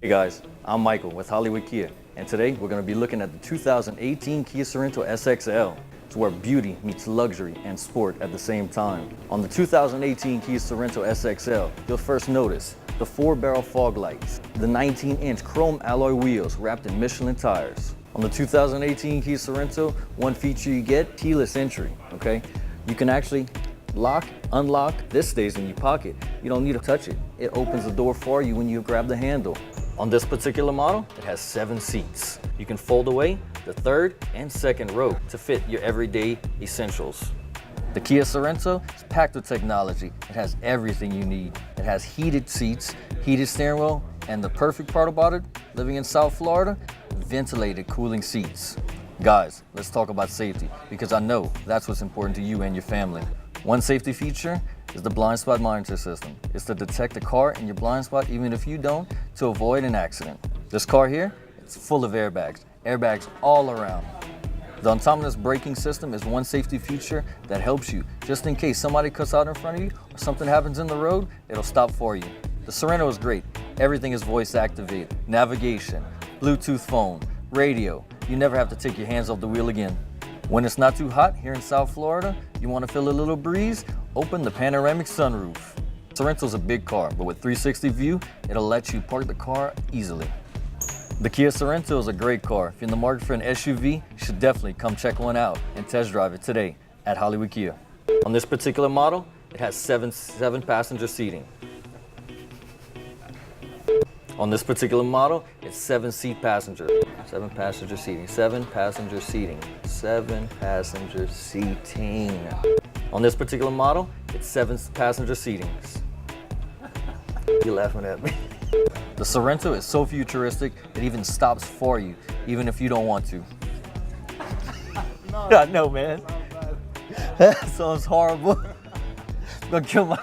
Hey guys, I'm Michael with Hollywood Kia, and today we're going to be looking at the 2018 Kia Sorento SXL. It's where beauty meets luxury and sport at the same time. On the 2018 Kia Sorento SXL, you'll first notice the 4-barrel fog lights, the 19-inch chrome alloy wheels wrapped in Michelin tires. On the 2018 Kia Sorento, one feature you get, keyless entry, okay? You can actually lock, unlock. This stays in your pocket. You don't need to touch it. It opens the door for you when you grab the handle. On this particular model, it has 7 seats. You can fold away the third and second row to fit your everyday essentials. The Kia Sorento is packed with technology. It has everything you need. It has heated seats, heated steering wheel, and the perfect part about it, living in South Florida, ventilated cooling seats. Guys, let's talk about safety, because I know that's what's important to you and your family. One safety feature is the blind spot monitor system. It's to detect a car in your blind spot even if you don't, to avoid an accident. This car here, it's full of airbags. Airbags all around. The autonomous braking system is one safety feature that helps you. Just in case somebody cuts out in front of you or something happens in the road, it'll stop for you. The Sorento is great. Everything is voice activated. Navigation, Bluetooth phone, radio. You never have to take your hands off the wheel again. When it's not too hot here in South Florida, you want to feel a little breeze, open the panoramic sunroof. Sorento's a big car, but with 360 view, it'll let you park the car easily. The Kia Sorento is a great car. If you're in the market for an SUV, you should definitely come check one out and test drive it today at Hollywood Kia. On this particular model, it has seven passenger seating. On this particular model, it's 7-seat passenger. 7 passenger seating. On this particular model, it's 7 passenger seatings. You're laughing at me. The Sorento is so futuristic, it even stops for you, even if you don't want to. I know, man. That sounds horrible. I'm gonna kill my